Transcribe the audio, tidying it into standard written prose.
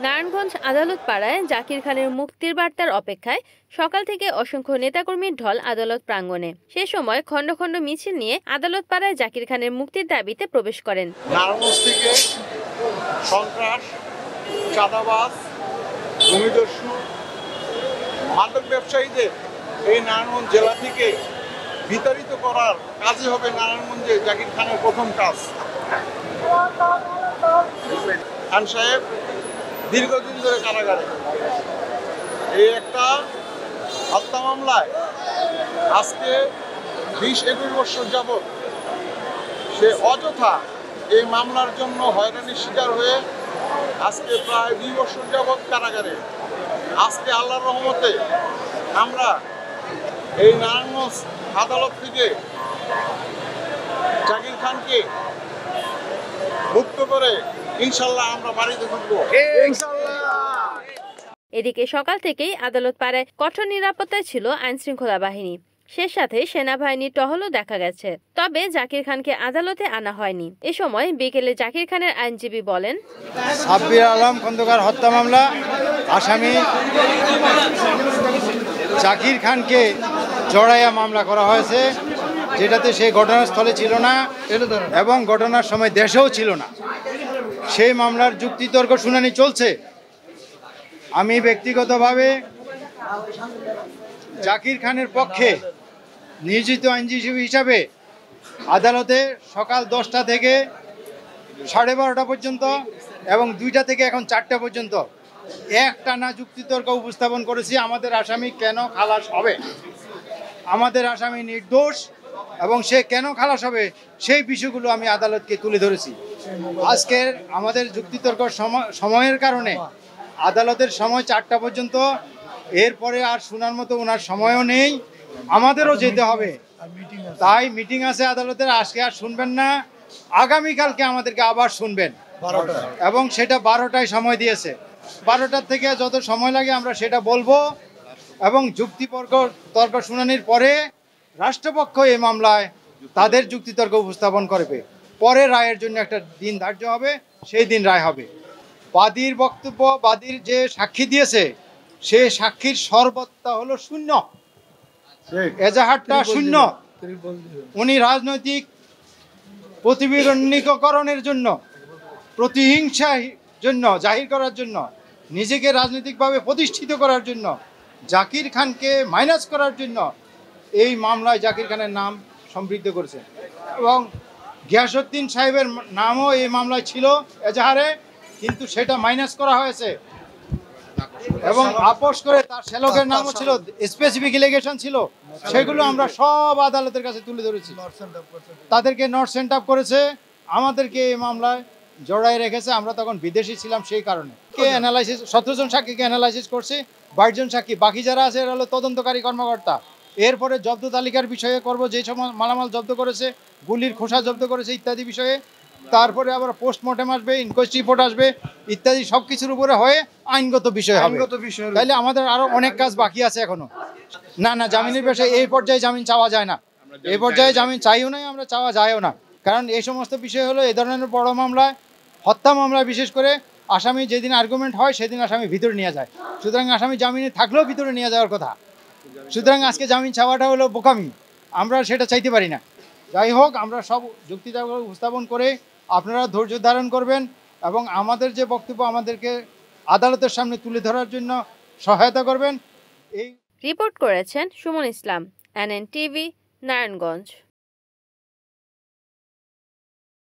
নারায়ণগঞ্জ আদালত পাড়ায় জাকির খানের মুক্তির বার্তার অপেক্ষায় সকাল থেকে অসংখ্য নেতাকর্মীর ঢল আদালত প্রাঙ্গণে। সে সময় খণ্ড খণ্ড মিছিল নিয়ে আদালত পাড়ায় জাকির খানের মুক্তির দাবিতে প্রবেশ করেন। নারায়ণগঞ্জ থেকে সন্ত্রাস, চাঁদাবাজ, ভূমিদস্যু, মাদক ব্যবসায়ীদের এই নারায়ণগঞ্জ জেলা থেকে বিতাড়িত করার কাজই হবে নারায়ণগঞ্জে জাকির খানের প্রথম কাজ। খান সাহেব দীর্ঘদিন ধরে কারাগারে, এই একটা হত্যা মামলায় আজকে 20-21 বছর যাবৎ সে অযথা এই মামলার জন্য হয়রানির শিকার হয়ে আজকে প্রায় 2 বছর যাবৎ কারাগারে। আজকে আল্লাহর রহমতে আমরা এই নারায়ণগঞ্জ আদালত থেকে জাকির খানকে মুক্ত করে ইনশাল্লাহ আমরা বাড়িতে ঢুকবো ইনশাল্লাহ। এদিকে সকাল থেকেই আদালত পাড়ায় কঠোর নিরাপত্তায় ছিল আইন শৃঙ্খলা বাহিনী, সে সাথে সেনাবাহিনীর টহলও দেখা গেছে। তবে জাকির খানকে আদালতে আনা হয়নি। এ সময় বিকেলে জাকির খানের আইনজীবী বলেন, সাব্বির আলম খন্দকার হত্যা মামলা আসামি জাকির খানকে জড়াইয়া মামলা করা হয়েছে, যেটাতে সে ঘটনাস্থলে ছিল না এবং ঘটনার সময় দেশেও ছিল না। সেই মামলার যুক্তিতর্ক শুনানি চলছে। আমি ব্যক্তিগতভাবে জাকির খানের পক্ষে নিয়োজিত আইনজীবী হিসাবে আদালতে সকাল 10টা থেকে 12:30 পর্যন্ত এবং 2টা থেকে এখন 4টা পর্যন্ত একটানা যুক্তিতর্ক উপস্থাপন করেছি। আমাদের আসামি কেন খালাস হবে, আমাদের আসামি নির্দোষ এবং সে কেন খালাস হবে সেই বিষয়গুলো আমি আদালতকে তুলে ধরেছি। আজকের আমাদের যুক্তিতর্ক সময়ের কারণে আদালতের সময় 4টা পর্যন্ত, এরপরে আর শোনার মতো ওনার সময়ও নেই, আমাদেরও যেতে হবে। তাই মিটিং আছে আদালতের, আজকে আর শুনবেন না, আগামীকালকে আমাদেরকে আবার শুনবেন এবং সেটা 12টায় সময় দিয়েছে। 12টার থেকে যত সময় লাগে আমরা সেটা বলবো এবং তর্ক শুনানির পরে রাষ্ট্রপক্ষ এই মামলায় তাদের যুক্তিতর্ক উপস্থাপন করবে। পরে রায়ের জন্য একটা দিন ধার্য হবে, সেই দিন রায় হবে। বাদীর বক্তব্য, বাদীর যে সাক্ষী দিয়েছে সে সাক্ষীর সর্বত্তা হলো শূন্য, এজাহারটা শূন্য। উনি রাজনৈতিক প্রতিবিম্বিকরণের জন্য, প্রতিহিংসার জন্য, জাহির করার জন্য, নিজেকে রাজনৈতিকভাবে প্রতিষ্ঠিত করার জন্য, জাকির খানকে মাইনাস করার জন্য এই মামলায় জাকির খানের নাম সমৃদ্ধ করেছে এবং গিয়াসউদ্দিন সাহেবের নামও এই মামলায় ছিল এজাহারে, কিন্তু সেটা মাইনাস করা হয়েছে এবং আপোষ করে তার শ্যালকের নামও ছিল, স্পেসিফিক এলিগেশন ছিল, সেগুলো আমরা সব আদালতের কাছে তুলে ধরেছি। তাদেরকে নট সেন্ট আপ করেছে, আমাদেরকে এই মামলায় জড়াই রেখেছে। আমরা তখন বিদেশি ছিলাম, সেই কারণে কে অ্যানালাইসিস 17 জন সাক্ষীকে অ্যানালাইসিস করছে, 22 জন সাক্ষী, বাকি যারা আছে এরা হলো তদন্তকারী কর্মকর্তা। এরপরে জব্দ তালিকার বিষয়ে করব, যে সময় মালামাল জব্দ করেছে, গুলির খোসা জব্দ করেছে ইত্যাদি বিষয়ে। তারপরে আবার পোস্টমর্টেম আসবে, ইনকোয়েস্ট রিপোর্ট আসবে ইত্যাদি, সব কিছুর উপরে হয়ে আইনগত বিষয় হবে। তাইলে আমাদের আরো অনেক কাজ বাকি আছে এখনো। না জামিনের বিষয়ে এই পর্যায়ে জামিন চাওয়া যায় না, এই পর্যায়ে জামিন চাইও নাই, আমরা চাওয়া যায়ও না। কারণ এই সমস্ত বিষয় হলো এই ধরনের বড় মামলায়, হত্যা মামলায় বিশেষ করে আসামি যেদিন আর্গুমেন্ট হয় সেদিন আসামি ভিতরে নিয়ে যায়। সুতরাং আসামি জামিনে থাকলেও ভিতরে নিয়ে যাওয়ার কথা। সুতরাং আজকে জামিন চাওয়াটা হলো বোকামি, আমরা সেটা চাইতে পারি না। যাই হোক, আমরা সব যুক্তিতর্ক উপস্থাপন করে আপনারা ধৈর্য ধারণ করবেন এবং আমাদের যে বক্তব্য আমাদেরকে আদালতের সামনে তুলে ধরার জন্য সহায়তা করবেন। এই রিপোর্ট করেছেন সুমন ইসলাম, NN TV, নারায়ণগঞ্জ।